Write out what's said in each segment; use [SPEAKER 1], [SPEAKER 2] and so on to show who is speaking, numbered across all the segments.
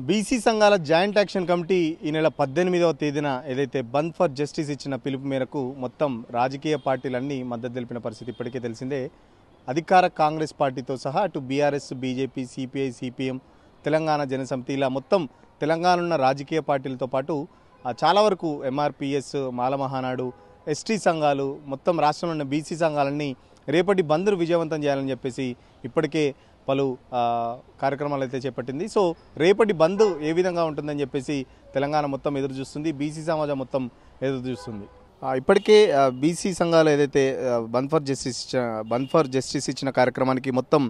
[SPEAKER 1] BC సంఘాల joint action committee ఈ నెల 18వ తేదీన ఏదైతే బంద్ ఫర్ జస్టిస్ ఇచ్చిన పిలుపు మేరకు మొత్తం రాజకీయ పార్టీలన్నీ మద్దతు తెలిపిన పరిస్థితి ఇప్పటికే తెలిసిందే. అధికార కాంగ్రెస్ పార్టీతో సహా అటు BRS, BJP, CPI, CPM, Telangana Janasamithi ఇలా మొత్తం తెలంగాణ ఉన్న రాజకీయ పార్టీలతో పాటు చాలా వరకు ఎంఆర్పిఎస్, మాల మహానాడు, ఎస్టీ సంఘాలు మొత్తం రాష్ట్రంలో ఉన్న బీసీ సంఘాలన్నీ రేపటి బంద్ను విజయవంతం చేయాలని చెప్పేసి ఇప్పటికే పలు కార్యక్రమాలు అయితే చేపట్టింది. సో రేపటి బంద్ ఏ విధంగా ఉంటుందని చెప్పేసి తెలంగాణ మొత్తం ఎదురు చూస్తుంది, బీసీ సమాజం మొత్తం ఎదురు చూస్తుంది. ఇప్పటికే బీసీ సంఘాలు ఏదైతే బంద్ ఫర్ జస్టిస్ ఇచ్చిన కార్యక్రమానికి మొత్తం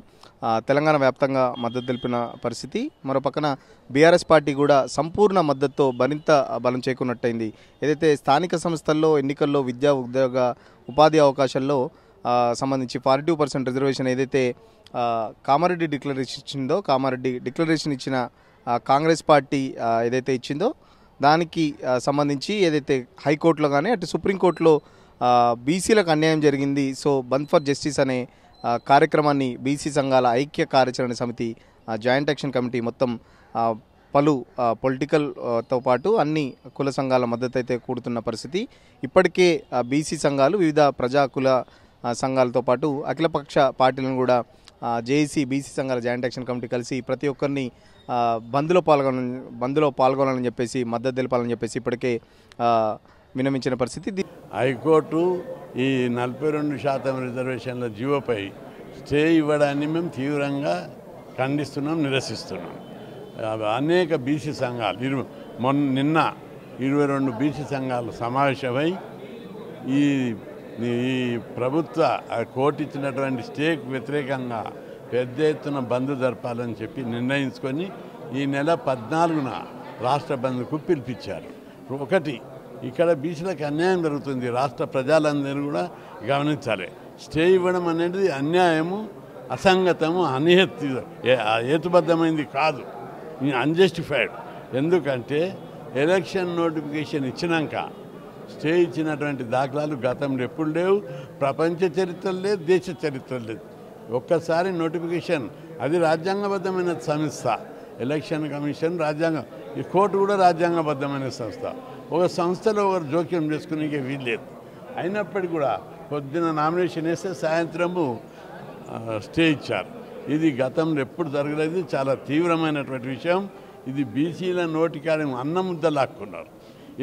[SPEAKER 1] తెలంగాణ వ్యాప్తంగా మద్దతు తెలిపిన పరిస్థితి. మరోపక్కన బీఆర్ఎస్ పార్టీ కూడా సంపూర్ణ మద్దతుతో మరింత బలం చేకూరినట్టయింది. ఏదైతే స్థానిక సంస్థల్లో ఎన్నికల్లో విద్యా, ఉద్యోగ, ఉపాధి అవకాశాల్లో సంబంధించి 42% రిజర్వేషన్ ఏదైతే కామారెడ్డి డిక్లరేషన్ ఇచ్చిన కాంగ్రెస్ పార్టీ ఏదైతే ఇచ్చిందో దానికి సంబంధించి ఏదైతే హైకోర్టులో కానీ అటు సుప్రీంకోర్టులో బీసీలకు అన్యాయం జరిగింది. సో బంద్ ఫర్ జస్టిస్ అనే కార్యక్రమాన్ని బీసీ సంఘాల ఐక్య కార్యాచరణ సమితి జాయింట్ యాక్షన్ కమిటీ మొత్తం పలు పొలిటికల్తో పాటు అన్ని కుల సంఘాల మద్దతు అయితే కూడుతున్న పరిస్థితి. ఇప్పటికే బీసీ సంఘాలు వివిధ ప్రజాకుల సంఘాలతో పాటు అఖిలపక్ష పార్టీలను కూడా జేఏసీ బీసీ సంఘాల జాయింట్ యాక్షన్ కమిటీ కలిసి ప్రతి ఒక్కరిని బంద్లో పాల్గొనాలని చెప్పేసి మద్దతు తెలపాలని చెప్పేసి ఇప్పటికే విన్నవించిన పరిస్థితి.
[SPEAKER 2] హైకోర్టు ఈ 42% రిజర్వేషన్ల జీవోపై స్టే ఇవ్వడాన్ని మేము తీవ్రంగా ఖండిస్తున్నాం, నిరసిస్తున్నాం. అనేక బీసీ సంఘాలు నిన్న 22 బీసీ సంఘాలు సమావేశమై ఈ ప్రభుత్వ కోర్టు ఇచ్చినటువంటి స్టేకు వ్యతిరేకంగా పెద్ద ఎత్తున బంద్ జరపాలని చెప్పి నిర్ణయించుకొని ఈ నెల 14న రాష్ట్ర బంద్కు పిలిపించారు. ఒకటి, ఇక్కడ బీసీలకు అన్యాయం జరుగుతుంది, రాష్ట్ర ప్రజలందరూ కూడా గమనించాలి. స్టే ఇవ్వడం అనేది అన్యాయము, అసంగతము, హేతుబద్ధమైంది కాదు, అన్జస్టిఫైడ్. ఎందుకంటే ఎలక్షన్ నోటిఫికేషన్ ఇచ్చినాక స్టే ఇచ్చినటువంటి దాఖలాలు గతంలో ఎప్పుడు లేవు, ప్రపంచ చరిత్రలు లేదు, దేశ చరిత్రలు లేదు. ఒక్కసారి నోటిఫికేషన్, అది రాజ్యాంగబద్ధమైన సంస్థ, ఎలక్షన్ కమిషన్ రాజ్యాంగం, ఈ కోర్టు కూడా రాజ్యాంగబద్ధమైన సంస్థ. ఒక సంస్థలో ఒకరు జోక్యం చేసుకునే వీల్లేదు. అయినప్పటికీ కూడా పొద్దున నామినేషన్ వేస్తే సాయంత్రము స్టే ఇచ్చారు. ఇది గతంలో ఎప్పుడు జరగలేదు, చాలా తీవ్రమైనటువంటి విషయం. ఇది బీసీల నోటికాడ అన్నం ముద్ద లాక్కున్నారు.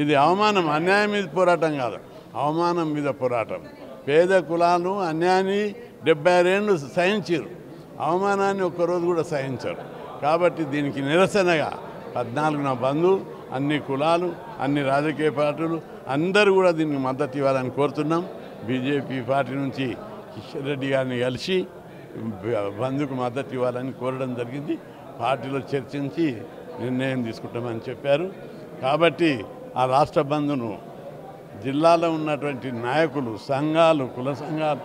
[SPEAKER 2] ఇది అవమానం, అన్యాయం మీద పోరాటం కాదు, అవమానం మీద పోరాటం. పేద కులాలు అన్యాయాన్ని 76 ఏళ్ళు సహించారు, అవమానాన్ని ఒక్కరోజు కూడా సహించారు. కాబట్టి దీనికి నిరసనగా 14న బంధు, అన్ని కులాలు, అన్ని రాజకీయ పార్టీలు అందరూ కూడా దీనికి మద్దతు ఇవ్వాలని కోరుతున్నాం. బీజేపీ పార్టీ నుంచి కిషన్ రెడ్డి గారిని కలిసి బంధుకు మద్దతు ఇవ్వాలని కోరడం జరిగింది. పార్టీలో చర్చించి నిర్ణయం తీసుకుంటామని చెప్పారు. కాబట్టి ఆ రాష్ట్ర బంధును జిల్లాలో ఉన్నటువంటి నాయకులు, సంఘాలు, కుల సంఘాలు,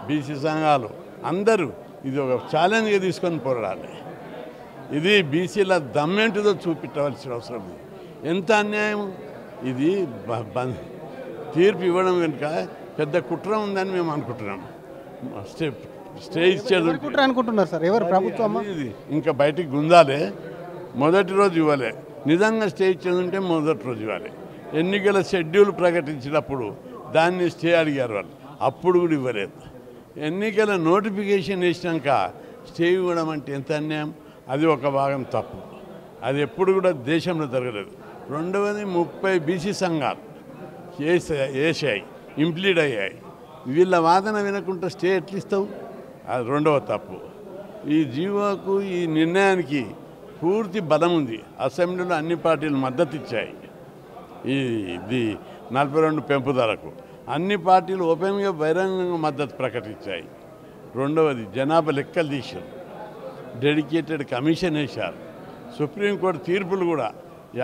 [SPEAKER 2] బీసీ సంఘాలు అందరూ ఇది ఒక ఛాలెంజ్గా తీసుకొని పోరాడాలి. ఇది బీసీల దమ్మేంటిదో చూపించవలసిన అవసరం ఉంది. ఎంత అన్యాయం ఇది! తీర్పు ఇవ్వడం కనుక పెద్ద కుట్ర ఉందని మేము అనుకుంటున్నాం. స్టే ఇచ్చేది
[SPEAKER 1] అనుకుంటున్నారు సార్, ఎవరు ప్రభుత్వం
[SPEAKER 2] ఇది ఇంకా బయటికి గుందాలే. మొదటి రోజు ఇవ్వలే, నిజంగా స్టే ఇచ్చేది ఉంటే మొదటి రోజు ఇవ్వాలి. ఎన్నికల షెడ్యూల్ ప్రకటించినప్పుడు దాన్ని స్టే అడిగారు వాళ్ళు, అప్పుడు కూడా ఇవ్వలేదు. ఎన్నికల నోటిఫికేషన్ వేసినాక స్టే ఇవ్వడం అంటే ఎంత అన్యాయం! అది ఒక భాగం తప్పు, అది ఎప్పుడు కూడా దేశంలో జరగలేదు. రెండవది, 30 బీసీ సంఘాలు వేసాయి, ఇంప్లీడ్ అయ్యాయి. వీళ్ళ వాదన వినకుండా స్టే ఎట్లిస్తావు? అది రెండవ తప్పు. ఈ జీవోకు, ఈ నిర్ణయానికి పూర్తి బలం ఉంది. అసెంబ్లీలో అన్ని పార్టీలు మద్దతు ఇచ్చాయి. ఇది 42 పెంపుదలకు అన్ని పార్టీలు ఓపెన్గా బహిరంగంగా మద్దతు ప్రకటించాయి. రెండవది, జనాభా లెక్కలు తీశారు, డెడికేటెడ్ కమిషన్ వేశారు. సుప్రీంకోర్టు తీర్పులు కూడా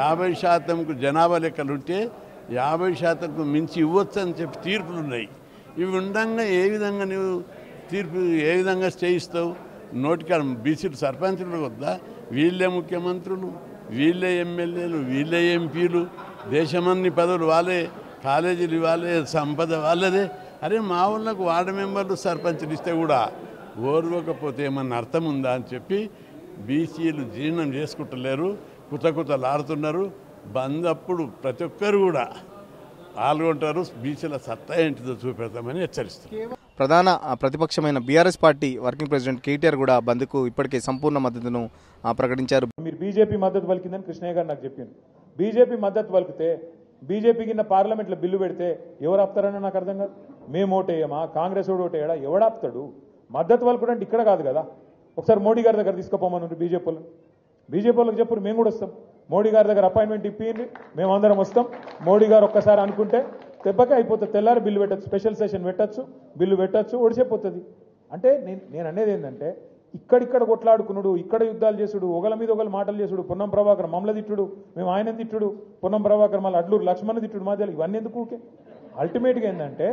[SPEAKER 2] 50%కు జనాభా లెక్కలు ఉంటే 50%కు మించి ఇవ్వచ్చు అని చెప్పి తీర్పులు ఉన్నాయి. ఇవి ఉండగా ఏ విధంగా నువ్వు తీర్పు ఏ విధంగా స్టే ఇస్తావు? నోటికాడ బీసీలు సర్పంచులు వద్దా? వీళ్ళే ముఖ్యమంత్రులు, వీళ్ళే ఎమ్మెల్యేలు, వీళ్ళే ఎంపీలు, దేశమన్ని పదవులు వాళ్ళే, కాలేజీలు వాళ్ళే, సంపద వాళ్ళదే. అరే మా ఊళ్ళకు వార్డు మెంబర్లు, సర్పంచులు ఇస్తే కూడా ఓర్వకపోతే ఏమన్నా అర్థం ఉందా అని చెప్పి బీసీలు జీర్ణం చేసుకుంటలేరు. కుతకుతలాడుతున్నారు. బంద్ అప్పుడు ప్రతి ఒక్కరు కూడా పాల్గొంటారు. బీసీల సత్తా ఏంటిదో చూపెడతామని హెచ్చరిస్తారు.
[SPEAKER 1] ప్రధాన ప్రతిపక్షమైన BRS party working president KTR కూడా బంద్కు ఇప్పటికే సంపూర్ణ మద్దతును ప్రకటించారు.
[SPEAKER 3] మీరు బీజేపీ మద్దతు పలికిందని కృష్ణయ్య గారు నాకు చెప్పింది. బీజేపీ మద్దతు పలికితే బీజేపీ కింద పార్లమెంట్లో బిల్లు పెడితే ఎవరు ఆపుతారని నాకు అర్థం కాదు. మేము ఓటేయమా, కాంగ్రెస్ ఓటు ఓటేయడా, ఎవడాపుతాడు? మద్దతు పలుకుడు అంటే ఇక్కడ కాదు కదా. ఒకసారి మోడీ గారి దగ్గర తీసుకుపోమని బీజేపీ వాళ్ళకి చెప్పు, మేము కూడా వస్తాం. మోడీ గారి దగ్గర అపాయింట్మెంట్ ఇప్పింది, మేమందరం వస్తాం. మోడీ గారు ఒక్కసారి అనుకుంటే దెబ్బకే అయిపోతుంది. తెల్లారి బిల్లు పెట్టచ్చు, స్పెషల్ సెషన్ పెట్టచ్చు, బిల్లు పెట్టచ్చు, ఒడిసిపోతుంది. అంటే నేను అనేది ఏంటంటే ఇక్కడిక్కడ కొట్లాడుకున్నాడు, ఇక్కడ యుద్ధాలు చేసుడు, ఒకల మీద ఒకరు మాటలు చేసుడు, పొన్నం ప్రభాకర్ మమ్మల్ని తిట్టుడు, మేము ఆయన తిట్టుడు, పొన్నం ప్రభాకర్ మళ్ళీ అడ్లూరు లక్ష్మణ్ తిట్టుడు, మధ్యలో ఇవన్నీ ఎందుకు ఊకే? అల్టిమేట్గా ఏంటంటే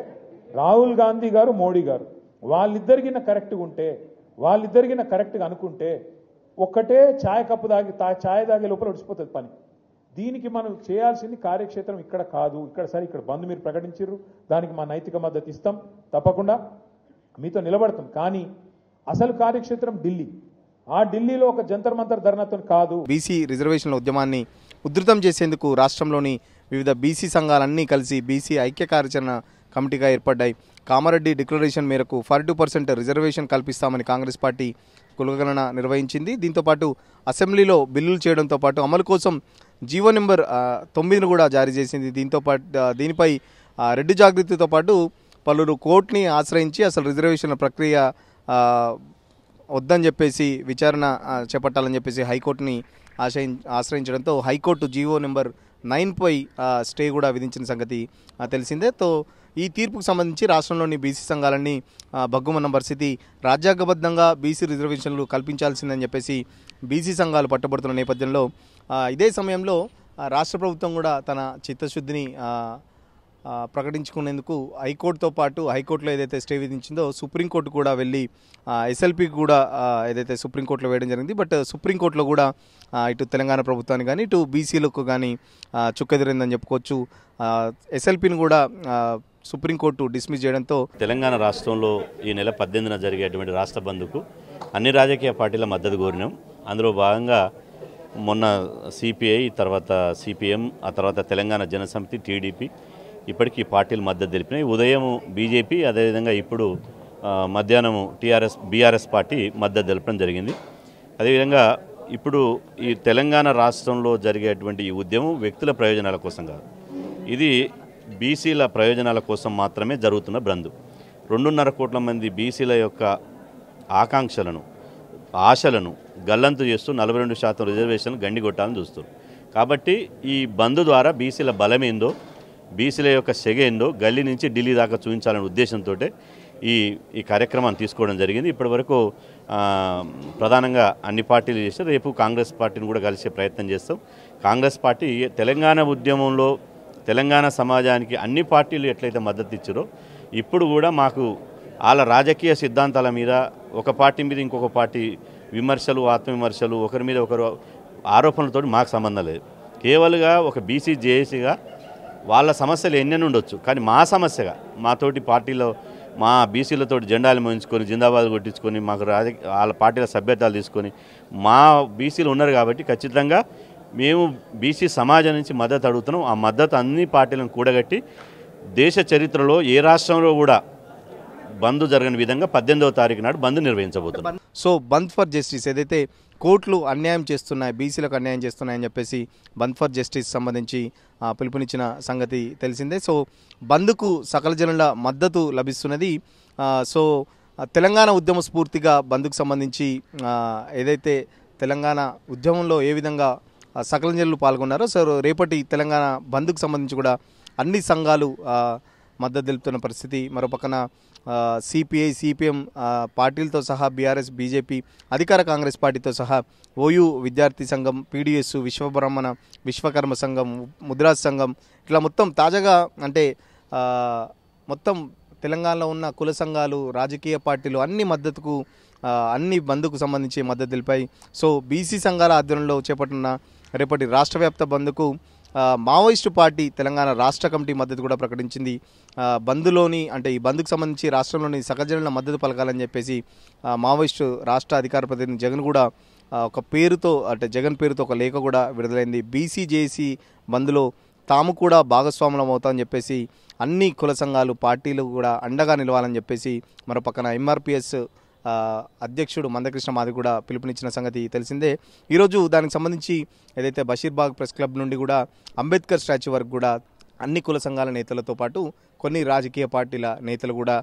[SPEAKER 3] రాహుల్ గాంధీ గారు, మోడీ గారు వాళ్ళిద్దరికిన కరెక్ట్గా ఉంటే, వాళ్ళిద్దరికిన కరెక్ట్గా అనుకుంటే ఒక్కటే ఛాయ్ కప్పు ఛాయ్ తాగే లోపల ఒడిసిపోతుంది పని. దీనికి మనం చేయాల్సింది కార్యక్షేత్రం ఇక్కడ కాదు. ఇక్కడ బంద్ మీరు ప్రకటించారు, దానికి మా నైతిక మద్దతు ఇస్తాం, తప్పకుండా మీతో నిలబడతాం. కానీ అసలు కార్యక్షేత్రం ఢిల్లీ. ఆ ఢిల్లీలో ఒక జంతర్ మంతర్ ధర్నాతో కాదు.
[SPEAKER 1] బీసీ రిజర్వేషన్ల ఉద్యమాన్ని ఉధృతం చేసేందుకు రాష్ట్రంలోని వివిధ బీసీ సంఘాలన్నీ కలిసి బీసీ ఐక్య కార్యాచరణ కమిటీగా ఏర్పడ్డాయి. కామారెడ్డి డిక్లరేషన్ మేరకు 42% రిజర్వేషన్ కల్పిస్తామని కాంగ్రెస్ పార్టీ కులగణన నిర్వహించింది. దీంతోపాటు అసెంబ్లీలో బిల్లులు చేయడంతో పాటు అమలు కోసం జీవో నెంబర్ 9ను కూడా జారీ చేసింది. దీనిపై రెడ్డి జాగృతితో పాటు పలువురు కోర్టుని ఆశ్రయించి అసలు రిజర్వేషన్ల ప్రక్రియ వద్దని చెప్పేసి విచారణ చేపట్టాలని చెప్పేసి హైకోర్టుని ఆశ్రయించడంతో హైకోర్టు జీవో నెంబర్ 9పై స్టే కూడా విధించిన సంగతి తెలిసిందే. ఈ తీర్పుకు సంబంధించి రాష్ట్రంలోని బీసీ సంఘాలన్నీ భగ్గుమన్న పరిస్థితి. రాజ్యాంగబద్ధంగా బీసీ రిజర్వేషన్లు కల్పించాల్సిందని చెప్పేసి బీసీ సంఘాలు పట్టుబడుతున్న నేపథ్యంలో ఇదే సమయంలో రాష్ట్ర ప్రభుత్వం కూడా తన చిత్తశుద్ధిని ప్రకటించుకునేందుకు హైకోర్టుతో పాటు హైకోర్టులో ఏదైతే స్టే విధించిందో సుప్రీంకోర్టు కూడా వెళ్ళి ఎస్ఎల్పీకి కూడా ఏదైతే సుప్రీంకోర్టులో వేయడం జరిగింది. బట్ సుప్రీంకోర్టులో కూడా ఇటు తెలంగాణ ప్రభుత్వానికి కానీ ఇటు బీసీలకు కానీ చుక్కెదిరిందని చెప్పుకోవచ్చు. ఎస్ఎల్పీని కూడా సుప్రీంకోర్టు డిస్మిస్ చేయడంతో
[SPEAKER 4] తెలంగాణ రాష్ట్రంలో ఈ నెల 18న జరిగేటువంటి రాష్ట్ర బంద్కు అన్ని రాజకీయ పార్టీల మద్దతు కోరినాం. అందులో భాగంగా మొన్న సిపిఐ, తర్వాత సిపిఎం, ఆ తర్వాత తెలంగాణ జనసమితి, టీడీపీ ఇప్పటికీ పార్టీలు మద్దతు తెలిపినాయి. ఉదయం బీజేపీ, అదేవిధంగా ఇప్పుడు మధ్యాహ్నం బీఆర్ఎస్ పార్టీ మద్దతు తెలపడం జరిగింది. అదేవిధంగా ఇప్పుడు ఈ తెలంగాణ రాష్ట్రంలో జరిగేటువంటి ఈ ఉద్యమం వ్యక్తుల ప్రయోజనాల కోసం కాదు, ఇది బీసీల ప్రయోజనాల కోసం మాత్రమే జరుగుతున్న బంద్. 2.5 కోట్ల మంది బీసీల యొక్క ఆకాంక్షలను, ఆశలను గల్లంతు చేస్తూ 42% రిజర్వేషన్లు గండిగొట్టాలని చూస్తారు. కాబట్టి ఈ బంద్ ద్వారా బీసీల బలమేందో, బీసీల యొక్క సెగ ఏందో గల్లీ నుంచి ఢిల్లీ దాకా చూపించాలనే ఉద్దేశంతో ఈ కార్యక్రమాన్ని తీసుకోవడం జరిగింది. ఇప్పటివరకు ప్రధానంగా అన్ని పార్టీలు చేస్తే రేపు కాంగ్రెస్ పార్టీని కూడా కలిసే ప్రయత్నం చేస్తాం. కాంగ్రెస్ పార్టీ తెలంగాణ ఉద్యమంలో తెలంగాణ సమాజానికి అన్ని పార్టీలు ఎట్లయితే మద్దతు ఇచ్చారో ఇప్పుడు కూడా మాకు వాళ్ళ రాజకీయ సిద్ధాంతాల మీద ఒక పార్టీ మీద ఇంకొక పార్టీ విమర్శలు, ఆత్మవిమర్శలు, ఒకరి మీద ఒకరు ఆరోపణలతో మాకు సంబంధం లేదు. కేవలంగా ఒక బీసీ జేఏసీగా వాళ్ళ సమస్యలు ఎన్నెన్ని ఉండొచ్చు, కానీ మా సమస్యగా మాతోటి పార్టీలో మా బీసీలతో జెండాలు మోయించుకొని జిందాబాద్ కొట్టించుకొని మాకు వాళ్ళ పార్టీల సభ్యత్వాలు తీసుకొని మా బీసీలు ఉన్నారు కాబట్టి ఖచ్చితంగా మేము బీసీ సమాజం నుంచి మద్దతు అడుగుతున్నాం. ఆ మద్దతు అన్ని పార్టీలను కూడగట్టి దేశ చరిత్రలో ఏ రాష్ట్రంలో కూడా బంద్ జరగని విధంగా 18వ తారీఖు నాడు బంద్ నిర్వహించబోతున్నాం.
[SPEAKER 1] సో బంద్ ఫర్ జస్టిస్ ఏదైతే కోర్టులు అన్యాయం చేస్తున్నాయి, బీసీలకు అన్యాయం చేస్తున్నాయని చెప్పేసి బంద్ ఫర్ జస్టిస్ సంబంధించి పిలుపునిచ్చిన సంగతి తెలిసిందే. సో బంద్కు సకల జనుల మద్దతు లభిస్తున్నది. సో తెలంగాణ ఉద్యమ స్ఫూర్తిగా బంద్కు సంబంధించి ఏదైతే తెలంగాణ ఉద్యమంలో ఏ విధంగా సకల జనులు పాల్గొన్నారో, సో రేపటి తెలంగాణ బంద్కు సంబంధించి కూడా అన్ని సంఘాలు మద్దతు తెలుపుతున్న పరిస్థితి. మరోపక్కన సిపిఐ, సిపిఎం పార్టీలతో సహా బీఆర్ఎస్, బీజేపీ, అధికార కాంగ్రెస్ పార్టీతో సహా ఓయూ విద్యార్థి సంఘం, పీడిఎస్, విశ్వకర్మ సంఘం, ముద్రాజ్ సంఘం, ఇట్లా మొత్తం తాజాగా అంటే మొత్తం తెలంగాణలో ఉన్న కుల సంఘాలు, రాజకీయ పార్టీలు అన్ని మద్దతుకు అన్ని బంద్కు సంబంధించి మద్దతు తెలిపాయి. సో బీసీ సంఘాల ఆధ్వర్యంలో చేపట్టిన రేపటి రాష్ట్ర వ్యాప్త బంద్కు మావోయిస్టు పార్టీ తెలంగాణ రాష్ట్ర కమిటీ మద్దతు కూడా ప్రకటించింది. బంద్లోని అంటే ఈ బంద్కు సంబంధించి రాష్ట్రంలోని సకల జనుల మద్దతు పలకాలని చెప్పేసి మావోయిస్టు రాష్ట్ర అధికార ప్రతినిధి జగన్ కూడా ఒక పేరుతో అంటే జగన్ పేరుతో ఒక లేఖ కూడా విడుదలైంది. బీసీ జేఏసీ బంద్లో తాము కూడా భాగస్వాములం అవుతామని చెప్పేసి అన్ని కుల సంఘాలు పార్టీలు కూడా అండగా నిలవాలని చెప్పేసి మరోపక్కన ఎంఆర్పిఎస్ అధ్యక్షుడు మందకృష్ణ మాది కూడా పిలుపునిచ్చిన సంగతి తెలిసిందే. ఈరోజు దానికి సంబంధించి ఏదైతే బషీర్బాగ్ ప్రెస్ క్లబ్ నుండి కూడా అంబేద్కర్ స్టాచ్యూ వరకు కూడా అన్ని కుల సంఘాల నేతలతో పాటు కొన్ని రాజకీయ పార్టీల నేతలు కూడా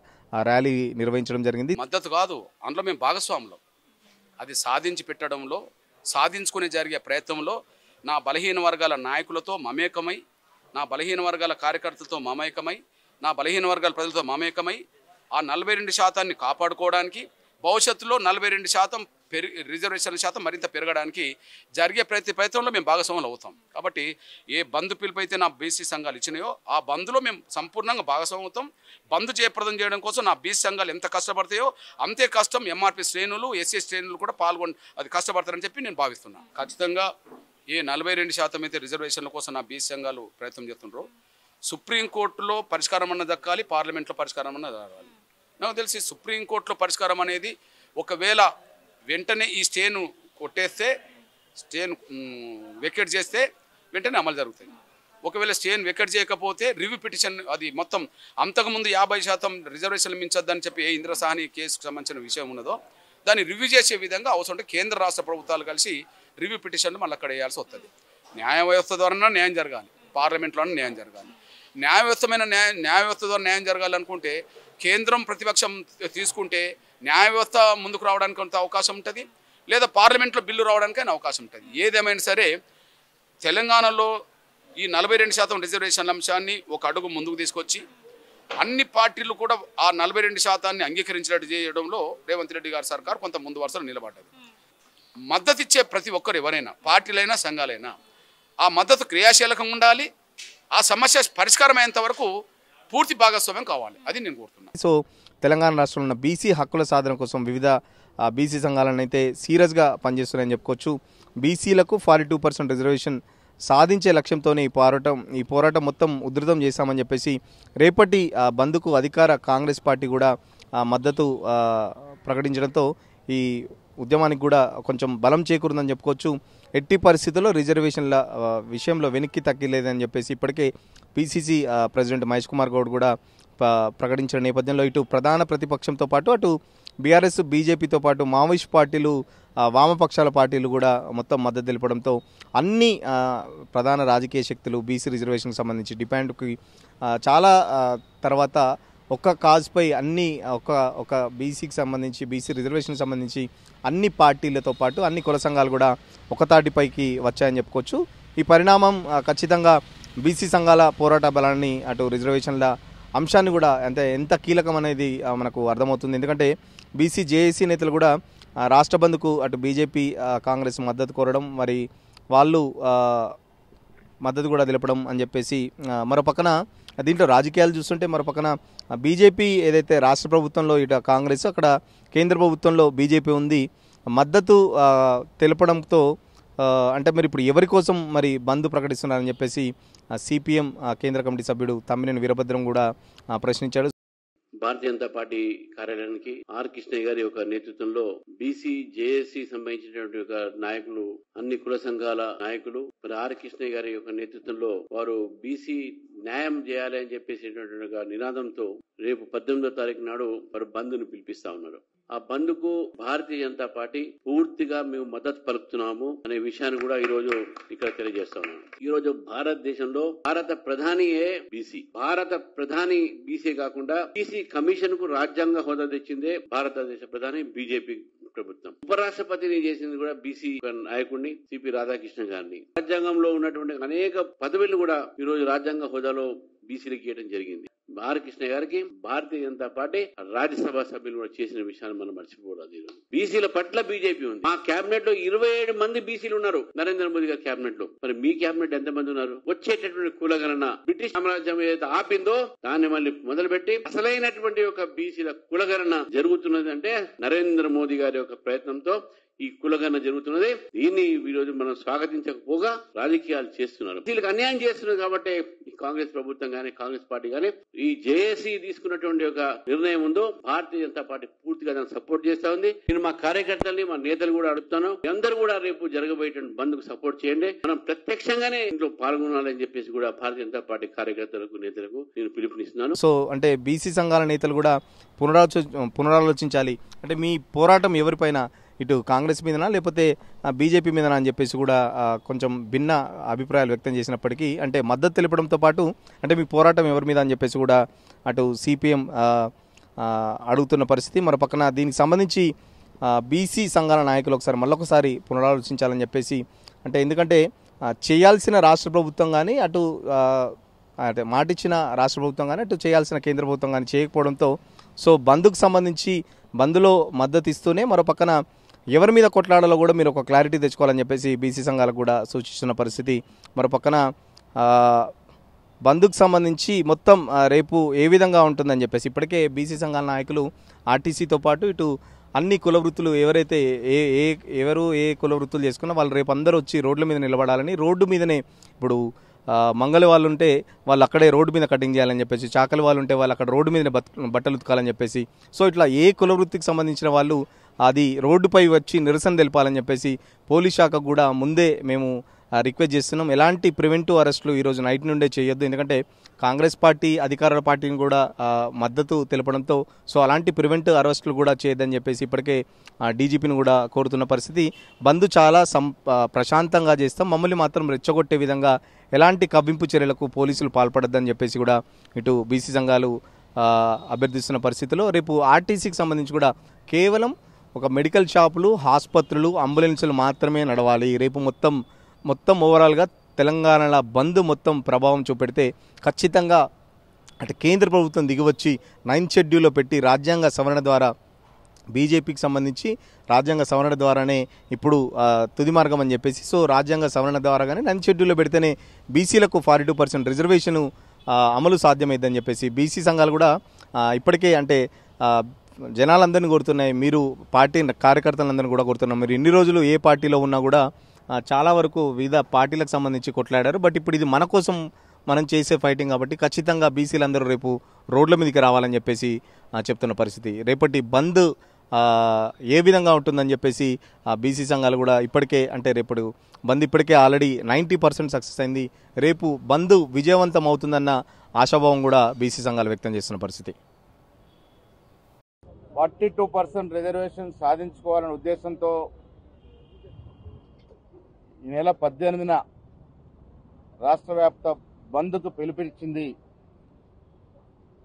[SPEAKER 1] ర్యాలీ నిర్వహించడం జరిగింది.
[SPEAKER 5] మద్దతు కాదు, అందులో మేము భాగస్వాములం. అది సాధించి పెట్టడంలో, సాధించుకునే జరిగే ప్రయత్నంలో నా బలహీన వర్గాల నాయకులతో మమేకమై, నా బలహీన వర్గాల కార్యకర్తలతో మమేకమై, నా బలహీన వర్గాల ప్రజలతో మమేకమై ఆ 42% కాపాడుకోవడానికి, భవిష్యత్తులో 42% రిజర్వేషన్ శాతం మరింత పెరగడానికి జరిగే ప్రయత్నంలో మేము భాగస్వాములు అవుతాం. కాబట్టి ఏ బంధు పిలుపు అయితే నా బీసీ సంఘాలు ఇచ్చినాయో ఆ బంధులో మేము సంపూర్ణంగా భాగస్వామ్యం అవుతాం. బంధు జయప్రదం చేయడం కోసం నా బీసీ సంఘాలు ఎంత కష్టపడతాయో అంతే కష్టం ఎంఆర్పీ శ్రేణులు, ఎస్సీ శ్రేణులు కూడా అది కష్టపడతారని చెప్పి నేను భావిస్తున్నాను. ఖచ్చితంగా ఏ 42% అయితే రిజర్వేషన్ల కోసం నా బీసీ సంఘాలు ప్రయత్నం చేస్తుండ్రో సుప్రీంకోర్టులో పరిష్కారం అన్న దక్కాలి, పార్లమెంట్లో పరిష్కారం అన్న జరగాలి. నాకు తెలిసి సుప్రీంకోర్టులో పరిష్కారం అనేది ఒకవేళ వెంటనే ఈ స్టేను కొట్టేస్తే, స్టేను వెకేట్ చేస్తే వెంటనే అమలు జరుగుతుంది. ఒకవేళ స్టేను వెకేట్ చేయకపోతే రివ్యూ పిటిషన్, అది మొత్తం అంతకుముందు 50% రిజర్వేషన్లు మించొద్దని చెప్పి ఏ ఇంద్రసాని కేసుకు సంబంధించిన విషయం ఉన్నదో దాన్ని రివ్యూ చేసే విధంగా అవసరం కేంద్ర రాష్ట్ర ప్రభుత్వాలు కలిసి రివ్యూ పిటిషన్లు మళ్ళీ అక్కడ వేయాల్సి వస్తుంది. న్యాయ వ్యవస్థ ద్వారా న్యాయం జరగాలి, పార్లమెంట్లోనే న్యాయం జరగాలి. న్యాయ వ్యవస్థ ద్వారా న్యాయం జరగాలనుకుంటే కేంద్రం ప్రతిపక్షం తీసుకుంటే న్యాయ వ్యవస్థ ముందుకు రావడానికి కొంత అవకాశం ఉంటుంది, లేదా పార్లమెంట్లో బిల్లు రావడానికైనా అవకాశం ఉంటుంది. ఏదేమైనా సరే తెలంగాణలో ఈ 42% రిజర్వేషన్ల అంశాన్ని ఒక అడుగు ముందుకు తీసుకొచ్చి అన్ని పార్టీలు కూడా ఆ 42% అంగీకరించినట్టు చేయడంలో రేవంత్ రెడ్డి గారి సర్కార్ కొంత ముందు వరుసలో నిలబడ్డది. మద్దతు ఇచ్చే ప్రతి ఒక్కరు ఎవరైనా, పార్టీలైనా సంఘాలైనా, ఆ మద్దతు క్రియాశీలకంగా ఉండాలి. ఆ సమస్య పరిష్కారం అయ్యేంత వరకు పూర్తి భాగస్వామ్యం కావాలి, అది నేను కోరుతున్నాను.
[SPEAKER 1] సో తెలంగాణ రాష్ట్రంలో ఉన్న బీసీ హక్కుల సాధన కోసం వివిధ బీసీ సంఘాలను అయితే సీరియస్గా పనిచేస్తున్నాయని చెప్పుకోవచ్చు. బీసీలకు 42% రిజర్వేషన్ సాధించే లక్ష్యంతోనే ఈ పోరాటం మొత్తం ఉధృతం చేశామని చెప్పేసి రేపటి బంద్కు అధికార కాంగ్రెస్ పార్టీ కూడా మద్దతు ప్రకటించడంతో ఈ ఉద్యమానికి కూడా కొంచెం బలం చేకూరుందని చెప్పుకోవచ్చు. ఎట్టి పరిస్థితుల్లో రిజర్వేషన్ల విషయంలో వెనక్కి తగ్గలేదని చెప్పేసి ఇప్పటికే పిసిసి ప్రెసిడెంట్ మహేష్ కుమార్ గౌడ్ కూడా ప్రకటించిన నేపథ్యంలో ఇటు ప్రధాన ప్రతిపక్షంతో పాటు అటు బీఆర్ఎస్, బీజేపీతో పాటు మావోయిస్ట్ పార్టీలు, వామపక్షాల పార్టీలు కూడా మొత్తం మద్దతు తెలపడంతో అన్ని ప్రధాన రాజకీయ శక్తులు బీసీ రిజర్వేషన్కి సంబంధించి డిమాండ్కి చాలా తర్వాత ఒక్క కాజ్పై అన్ని ఒక బీసీకి సంబంధించి, బీసీ రిజర్వేషన్కి సంబంధించి అన్ని పార్టీలతో పాటు అన్ని కుల సంఘాలు కూడా ఒకతాటిపైకి వచ్చాయని చెప్పుకోవచ్చు. ఈ పరిణామం ఖచ్చితంగా బీసీ సంఘాల పోరాట బలాన్ని, అటు రిజర్వేషన్ల అంశాన్ని కూడా ఎంత కీలకం అనేది మనకు అర్థమవుతుంది. ఎందుకంటే బీసీ జేఏసీ నేతలు కూడా రాష్ట్ర బంద్కు అటు బీజేపీ, కాంగ్రెస్ మద్దతు కోరడం, మరి వాళ్ళు మద్దతు కూడా తెలపడం అని చెప్పేసి మరోపక్కన దీంట్లో రాజకీయాలు చూస్తుంటే మరోపక్కన బీజేపీ ఏదైతే రాష్ట్ర ప్రభుత్వంలో ఇటు కాంగ్రెస్, అక్కడ కేంద్ర ప్రభుత్వంలో బీజేపీ ఉంది. మద్దతు తెలపడంతో అంటే మరి ఇప్పుడు ఎవరి కోసం మరి బంద్ ప్రకటిస్తున్నారని చెప్పేసి సిపిఎం కేంద్ర కమిటీ సభ్యుడు తమ్మినేని వీరభద్రం కూడా ప్రశ్నించాడు.
[SPEAKER 6] భారతీయ జనతా పార్టీ కార్యాలయానికి ఆర్ కృష్ణయ్య గారి యొక్క నేతృత్వంలో బీసీ జేఏసీ సంబంధించినటువంటి నాయకులు, అన్ని కుల సంఘాల నాయకులు, మరి ఆర్ కృష్ణయ్య గారి యొక్క నేతృత్వంలో వారు బీసీ న్యాయం చేయాలి అని చెప్పేసినటువంటి నినాదంతో రేపు 18వ తారీఖు నాడు వారు బంద్ను పిలిపిస్తా ఉన్నారు. ఆ బంద్కు భారతీయ జనతా పార్టీ పూర్తిగా మేము మద్దతు పలుకుతున్నాము అనే విషయాన్ని కూడా ఈ రోజు ఇక్కడ తెలియజేస్తా ఉన్నాను. ఈ రోజు భారతదేశంలో భారత ప్రధానియే బీసీ. భారత ప్రధాని బీసీ కాకుండా బీసీ కమిషన్ కు రాజ్యాంగ హోదా తెచ్చిందే భారతదేశ ప్రధాని బీజేపీ ప్రభుత్వం. ఉపరాష్ట్రపతిని చేసింది కూడా బీసీ నాయకుడిని సిపి రాధాకృష్ణ గారిని. రాజ్యాంగంలో ఉన్నటువంటి అనేక పదవులు కూడా ఈ రోజు రాజ్యాంగ హోదాలో బీసీలకు ఇవ్వడం జరిగింది. ఆర్ కృష్ణ గారికి భారతీయ జనతా పార్టీ రాజ్యసభ సభ్యులు కూడా చేసిన విషయాన్ని మనం మర్చిపోవద్దు. బీసీల పట్ల బీజేపీ ఉంది. మా కేబినెట్ లో 27 మంది బీసీలు ఉన్నారు నరేంద్ర మోదీ గారి కేబినెట్ లో. మరి మీ కేబినెట్ ఎంతమంది ఉన్నారు? వచ్చేటటువంటి కులగణన బ్రిటిష్ సామ్రాజ్యం ఏదైతే ఆపిందో దాన్ని మళ్ళీ మొదలుపెట్టి అసలైనటువంటి ఒక బీసీల కులగణన జరుగుతున్నది అంటే నరేంద్ర మోదీ గారి యొక్క ప్రయత్నంతో ఈ కులగన్న జరుగుతున్నదే. దీన్ని ఈ రోజు మనం స్వాగతించకపోగా రాజకీయాలు చేస్తున్నారు. వీళ్ళకి అన్యాయం చేస్తున్నారు కాబట్టి ఈ కాంగ్రెస్ ప్రభుత్వం గానీ కాంగ్రెస్ పార్టీ గానీ ఈ జేఏసీ తీసుకున్నటువంటి ఒక నిర్ణయం ఉందో భారతీయ జనతా పార్టీ పూర్తిగా దాన్ని సపోర్ట్ చేస్తా ఉంది. నేను మా కార్యకర్తల్ని మా నేతలు కూడా అడుగుతాను, అందరూ కూడా రేపు జరగబోయేటువంటి బంద్ కు సపోర్ట్ చేయండి. మనం ప్రత్యక్షంగానే ఇంట్లో పాల్గొనాలని చెప్పేసి కూడా భారతీయ జనతా పార్టీ కార్యకర్తలకు నేతలకు నేను పిలుపునిస్తున్నాను.
[SPEAKER 1] సో అంటే బీసీ సంఘాల నేతలు కూడా పునరాలోచించాలి. అంటే మీ పోరాటం ఎవరిపైన, ఇటు కాంగ్రెస్ మీదనా లేకపోతే బీజేపీ మీదనా అని చెప్పేసి కూడా కొంచెం భిన్న అభిప్రాయాలు వ్యక్తం చేసినప్పటికీ అంటే మద్దతు తెలపడంతో పాటు అంటే మీ పోరాటం ఎవరి మీద అని చెప్పేసి కూడా అటు సిపిఎం అడుగుతున్న పరిస్థితి. మరో పక్కన దీనికి సంబంధించి బీసీ సంఘాల నాయకులు మళ్ళొకసారి పునరాలోచించాలని చెప్పేసి అంటే ఎందుకంటే చేయాల్సిన రాష్ట్ర ప్రభుత్వం కానీ అటు అంటే మాటిచ్చిన రాష్ట్ర ప్రభుత్వం కానీ అటు చేయాల్సిన కేంద్ర ప్రభుత్వం కానీ చేయకపోవడంతో సో బంద్కు సంబంధించి బంద్లో మద్దతు ఇస్తూనే మరో పక్కన ఎవరి మీద కొట్లాడాలో కూడా మీరు ఒక క్లారిటీ తెచ్చుకోవాలని చెప్పేసి బీసీ సంఘాలకు కూడా సూచిస్తున్న పరిస్థితి. మరో పక్కన బంద్కు సంబంధించి మొత్తం రేపు ఏ విధంగా ఉంటుందని చెప్పేసి ఇప్పటికే బీసీ సంఘాల నాయకులు ఆర్టీసీతో పాటు ఇటు అన్ని కుల వృత్తులు ఎవరైతే ఎవరు ఏ కుల వృత్తులు చేసుకున్నా వాళ్ళు రేపు అందరూ వచ్చి రోడ్ల మీద నిలబడాలని, రోడ్డు మీదనే ఇప్పుడు మంగళ వాళ్ళు ఉంటే వాళ్ళు అక్కడే రోడ్డు మీద కటింగ్ చేయాలని చెప్పేసి, చాకలి వాళ్ళు ఉంటే వాళ్ళు అక్కడ రోడ్డు మీదనే బట్టలు ఉతకాలని చెప్పేసి, సో ఇట్లా ఏ కుల వృత్తికి సంబంధించిన వాళ్ళు అది రోడ్డుపై వచ్చి నిరసన తెలపాలని చెప్పేసి పోలీస్ శాఖకు కూడా ముందే మేము రిక్వెస్ట్ చేస్తున్నాం. ఎలాంటి ప్రివెంటివ్ అరెస్టులు ఈరోజు నైట్ నుండే చేయొద్దు, ఎందుకంటే కాంగ్రెస్ పార్టీ అధికార పార్టీని కూడా మద్దతు తెలపడంతో సో అలాంటి ప్రివెంటివ్ అరెస్టులు కూడా చేయొద్దని చెప్పేసి ఇప్పటికే డీజీపీని కూడా కోరుతున్న పరిస్థితి. బంద్ చాలా ప్రశాంతంగా చేస్తాం, మమ్మల్ని మాత్రం రెచ్చగొట్టే విధంగా ఎలాంటి కవ్వింపు చర్యలకు పోలీసులు పాల్పడొద్దని చెప్పేసి కూడా ఇటు బీసీ సంఘాలు అభ్యర్థిస్తున్న పరిస్థితిలో రేపు ఆర్టీసీకి సంబంధించి కూడా కేవలం ఒక మెడికల్ షాపులు, ఆసుపత్రులు, అంబులెన్సులు మాత్రమే నడవాలి. రేపు మొత్తం ఓవరాల్గా తెలంగాణలో బంద్ మొత్తం ప్రభావం చూపెడితే ఖచ్చితంగా అటు కేంద్ర ప్రభుత్వం దిగివచ్చి 9th షెడ్యూల్లో పెట్టి రాజ్యాంగ సవరణ ద్వారా బీజేపీకి సంబంధించి రాజ్యాంగ సవరణ ద్వారానే ఇప్పుడు తుది మార్గం అని చెప్పేసి సో రాజ్యాంగ సవరణ ద్వారాగానే 9th షెడ్యూల్లో పెడితేనే బీసీలకు 42% రిజర్వేషను అమలు సాధ్యమైందని చెప్పేసి బీసీ సంఘాలు కూడా ఇప్పటికే అంటే జనాలందరినీ కోరుతున్నాయి. మీరు పార్టీ కార్యకర్తలందరినీ కూడా కోరుతున్నాం. మీరు ఇన్ని రోజులు ఏ పార్టీలో ఉన్నా కూడా చాలా వరకు వివిధ పార్టీలకు సంబంధించి కొట్లాడారు. బట్ ఇప్పుడు ఇది మన కోసం మనం చేసే ఫైటింగ్ కాబట్టి ఖచ్చితంగా బీసీలందరూ రేపు రోడ్ల మీదకి రావాలని చెప్పేసి చెప్తున్న పరిస్థితి. రేపటి బంద్ ఏ విధంగా ఉంటుందని చెప్పేసి బీసీ సంఘాలు కూడా ఇప్పటికే అంటే రేపటి బంద్ ఇప్పటికే ఆల్రెడీ 90% సక్సెస్ అయింది. రేపు బంద్ విజయవంతం అవుతుందన్న ఆశాభావం కూడా బీసీ సంఘాలు వ్యక్తం చేస్తున్న పరిస్థితి.
[SPEAKER 7] 42% రిజర్వేషన్ సాధించుకోవాలనే ఉద్దేశంతో ఈ నెల 18న రాష్ట్ర వ్యాప్త బంద్కు పిలుపునిచ్చింది.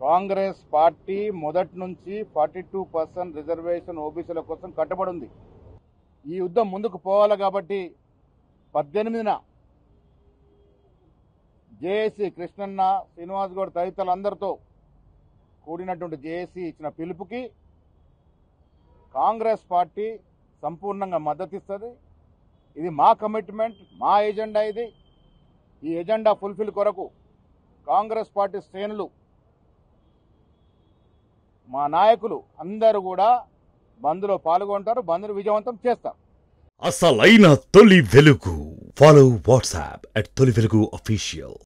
[SPEAKER 7] కాంగ్రెస్ పార్టీ మొదటి నుంచి 42% రిజర్వేషన్ ఓబీసీల కోసం కట్టుబడి ఉంది. ఈ యుద్ధం ముందుకు పోవాలి కాబట్టి 18న జేఏసీ కృష్ణన్న, శ్రీనివాస్ గౌడ్ తదితరులందరితో కూడినటువంటి జేఏసీ ఇచ్చిన పిలుపుకి కాంగ్రెస్ పార్టీ సంపూర్ణంగా మద్దతిస్తుంది. ఇది మా కమిట్మెంట్, మా ఎజెండా. ఈ ఎజెండా ఫుల్ఫిల్ కొరకు కాంగ్రెస్ పార్టీ శ్రేణులు, మా నాయకులు అందరూ కూడా బంద్లో పాల్గొంటారు, బంద్ను విజయవంతం చేస్తారు.
[SPEAKER 8] అసలైన తొలి వెలుగు. ఫాలో వాట్సాప్ @తొలి వెలుగు official.